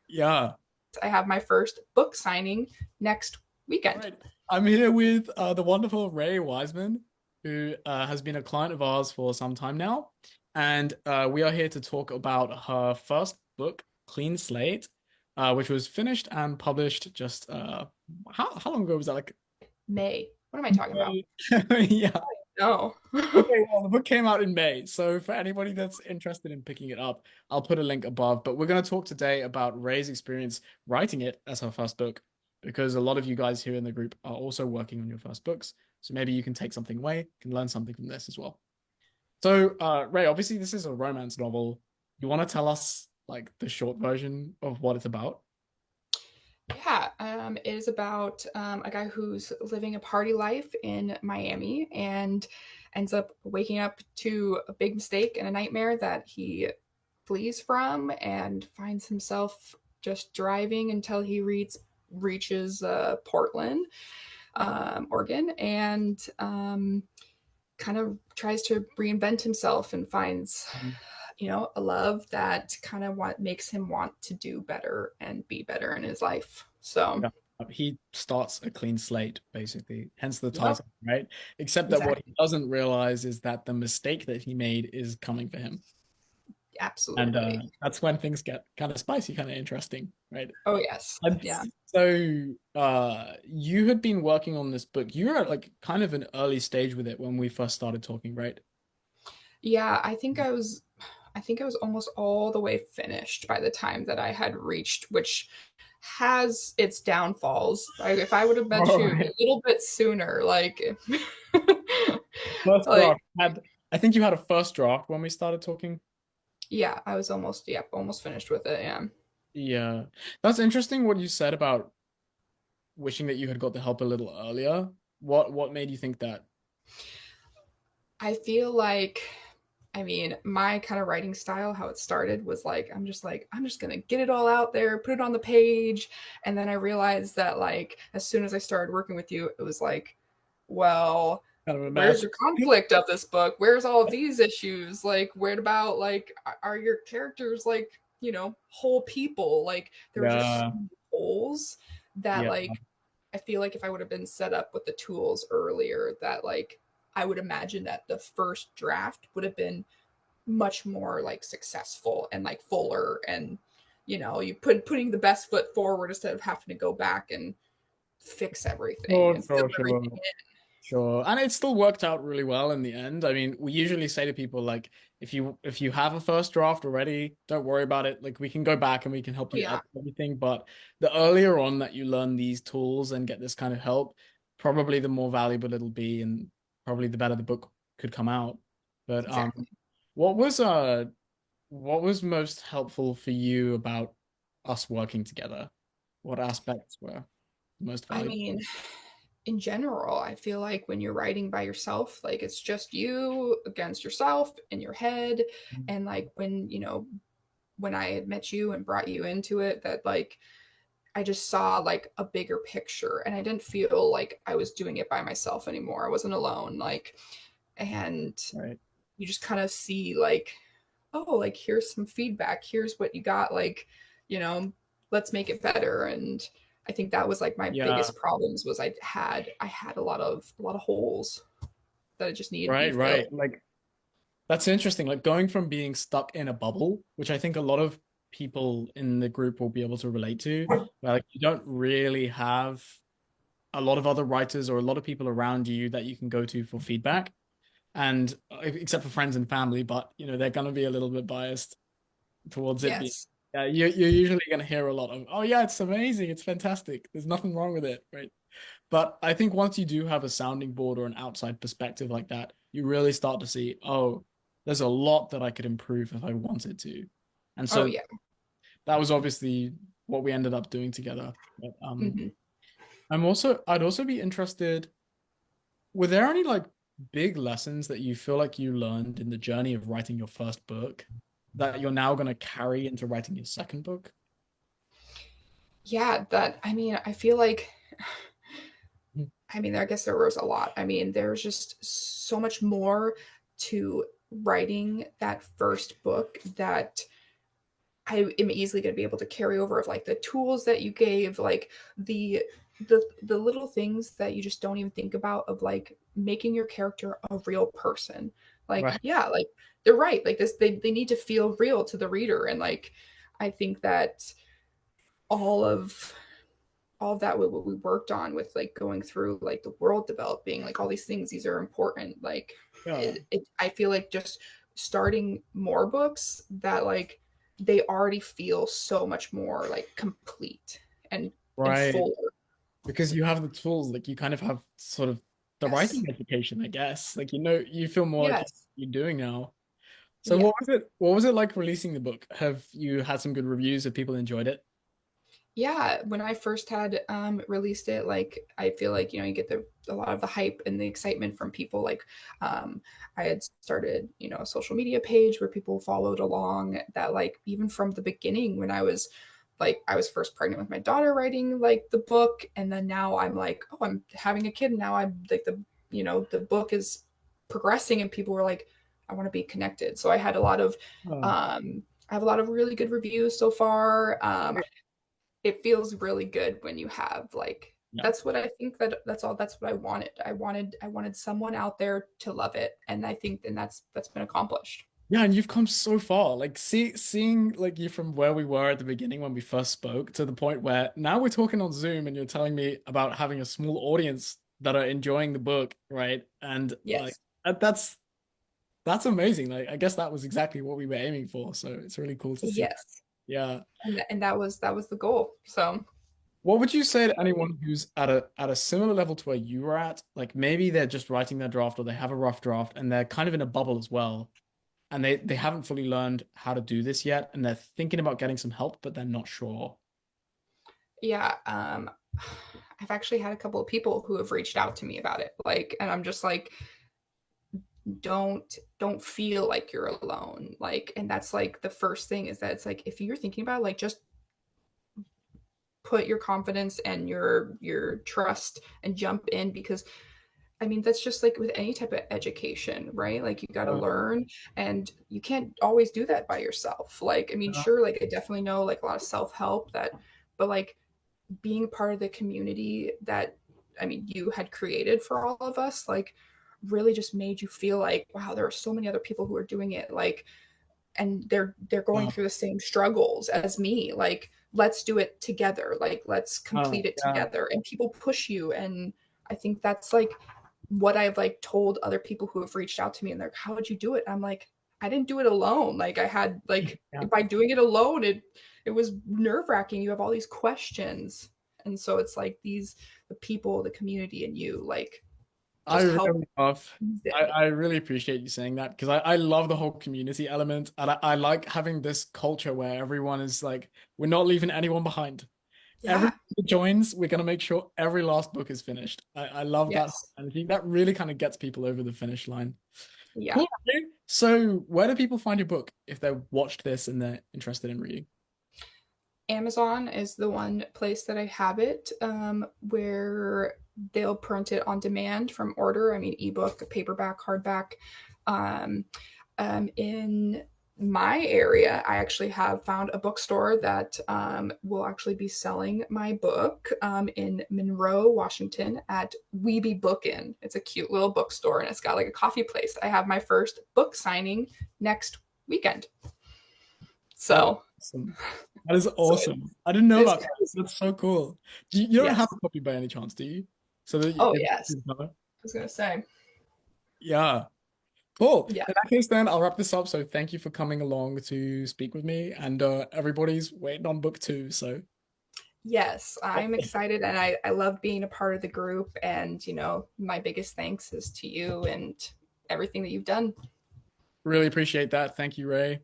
Yeah. I have my first book signing next All weekend. right. I'm here with the wonderful Ray Wiseman, who has been a client of ours for some time now. And we are here to talk about her first book, Clean Slate, which was finished and published just how long ago was that? Like May. What am I talking about? May? Yeah. No. Okay, well, the book came out in May. So for anybody that's interested in picking it up, I'll put a link above. But we're going to talk today about Ray's experience writing it as her first book, because a lot of you guys here in the group are also working on your first books. So maybe you can take something away, can learn something from this as well. So, Ray, obviously this is a romance novel. You want to tell us like the short version of what it's about? Yeah, it is about a guy who's living a party life in Miami and ends up waking up to a big mistake and a nightmare that he flees from and finds himself just driving until he reaches Portland, Oregon, and kind of tries to reinvent himself and finds a love that kind of makes him want to do better and be better in his life. So Yeah. He starts a clean slate, basically, hence the yep, title, right? Except that what he exactly, doesn't realize is that the mistake that he made is coming for him. And absolutely. that's when things get kind of spicy, kind of interesting, right? Oh yes, And yeah. so you had been working on this book. You were at like kind of an early stage with it when we first started talking, right? Yeah, I think I was almost all the way finished by the time that I had reached, which has its downfalls. If I would have met All you a right. little bit sooner, like First like draft had, I think you had a first draft when we started talking. yeah, I was almost finished with it. Yeah. Yeah. That's interesting what you said about wishing that you had got the help a little earlier. What made you think that? I feel like my kind of writing style, how it started was like, I'm just gonna get it all out there, put it on the page. And then I realized that like as soon as I started working with you, it was like, well, Kind of a where's mess. your conflict of this book? Where's all of these issues? Like, where about like are your characters like, whole people? Like there were just so Yeah. many holes that Yeah. like I feel like if I would have been set up with the tools earlier, that like I would imagine that the first draft would have been much more like successful and like fuller, and you putting the best foot forward instead of having to go back and fix everything Sure, and fill sure, everything sure. in. Sure. And it still worked out really well in the end. I mean, we usually say to people like if you have a first draft already, don't worry about it. Like we can go back and we can help Oh, you yeah, edit everything. But the earlier on that you learn these tools and get this kind of help, probably the more valuable it'll be and probably the better the book could come out. But exactly. what was uh what was most helpful for you about us working together? What aspects were most I valuable? mean, in general, I feel like when you're writing by yourself, like it's just you against yourself in your head. And like when I had met you and brought you into it, that like I just saw like a bigger picture and I didn't feel like I was doing it by myself anymore. I wasn't alone. Like, and Right. you just kind of see like, oh, like here's some feedback. Here's what you got. Like, you know, let's make it better. And I think that was like my Yeah. biggest problems was I had a lot of holes that just needed to be Right, filled. right. Like that's interesting. Like going from being stuck in a bubble, which I think a lot of people in the group will be able to relate to, where like you don't really have a lot of other writers or a lot of people around you that you can go to for feedback. And except for friends and family, but you know, they're gonna be a little bit biased towards it being Yes. yeah, you're usually gonna hear a lot of, oh yeah, it's amazing, it's fantastic. There's nothing wrong with it, right? But I think once you do have a sounding board or an outside perspective like that, you really start to see, oh, there's a lot that I could improve if I wanted to. And Oh so yeah. that was obviously what we ended up doing together. But Hmm. I'd also be interested, were there any like big lessons that you feel like you learned in the journey of writing your first book that you're now going to carry into writing your second book? Yeah, I feel like I guess there was a lot. There's just so much more to writing that first book that I am easily going to be able to carry over of like the tools that you gave, like the the little things that you just don't even think about of like making your character a real person. Like, Right. yeah, like they're right. Like this, they need to feel real to the reader. And like I think that all of all of that what we worked on with like going through like the world developing, like all these things, these are important. Like Yeah. I feel like just starting more books that like they already feel so much more like complete and Right. fuller. Because you have the tools, like you kind of have sort of the Yes. writing education, I guess. Like, you feel more like Yes. you're doing now. So Yeah. what was it like releasing the book? Have you had some good reviews? Have people enjoyed it? Yeah, when I first had released it, like I feel like you get a lot of the hype and the excitement from people. Like um, I had started a social media page where people followed along. That like even from the beginning when I was first pregnant with my daughter, writing like the book, and then now I'm like, oh, I'm having a kid, and now I'm like the book is progressing, and people were like, I want to be connected. So Oh, um, I have a lot of really good reviews so far. It feels really good when you have like yeah. that's what I think that's what I wanted someone out there to love it, and I think and that's been accomplished. Yeah, and you've come so far. Like seeing like you from where we were at the beginning when we first spoke to the point where now we're talking on Zoom and you're telling me about having a small audience that are enjoying the book, right? And like Yes. that's amazing. Like I guess that was exactly what we were aiming for. So it's really cool to see that. Yes. Yeah. And that was the goal. So What would you say to anyone who's at a similar level to where you were at? Like maybe they're just writing their draft or they have a rough draft and they're kind of in a bubble as well. And they haven't fully learned how to do this yet, and they're thinking about getting some help, but they're not sure. yeah, I've actually had a couple of people who have reached out to me about it. Like, and I'm just like, don't feel like you're alone. Like, and that's like the first thing is that it's like if you're thinking about it, like just put your confidence and your trust and jump in, because I mean that's just like with any type of education, right? Like you got to Uh, learn, and you can't always do that by yourself. Like I mean sure, like I definitely know like a lot of self-help that, but like being part of the community that I mean you had created for all of us, like really just made you feel like wow, there are so many other people who are doing it, like, and they're going through the same struggles as me, like let's do it together, like let's complete it yeah. together, and people push you. And I think that's like what I've like told other people who have reached out to me, and they're like, how would you do it? I'm like, I didn't do it alone. Like I had like Yeah. by doing it alone, it was nerve-wracking. You have all these questions, and so it's like the people, the community, and you like I just help really love, ease it. I really appreciate you saying that because I love the whole community element and I like having this culture where everyone is like, we're not leaving anyone behind. Everyone Yeah. who joins, we're gonna make sure every last book is finished. I love that Yes. energy. That really kind of gets people over the finish line. Yeah. Cool. Okay. So where do people find your book if they watched this and they're interested in reading? Amazon is the one place that I have it, where they'll print it on demand from order. I mean, ebook, paperback, hardback. Um, in my area, I actually have found a bookstore that will actually be selling my book in Monroe, Washington at Weeby Bookin'. It's a cute little bookstore, and it's got like a coffee place. I have my first book signing next weekend. That's So, awesome. That is so awesome. I didn't know it's about that. That's so cool. You don't have yes. a copy by any chance, do you? So that Oh, yes. you, I was gonna say. yeah. Cool. Yeah. In that case, then I'll wrap this up. So thank you for coming along to speak with me. And everybody's waiting on book two. So Yes, I'm excited, and I love being a part of the group. And my biggest thanks is to you and everything that you've done. really appreciate that. Thank you, Ray.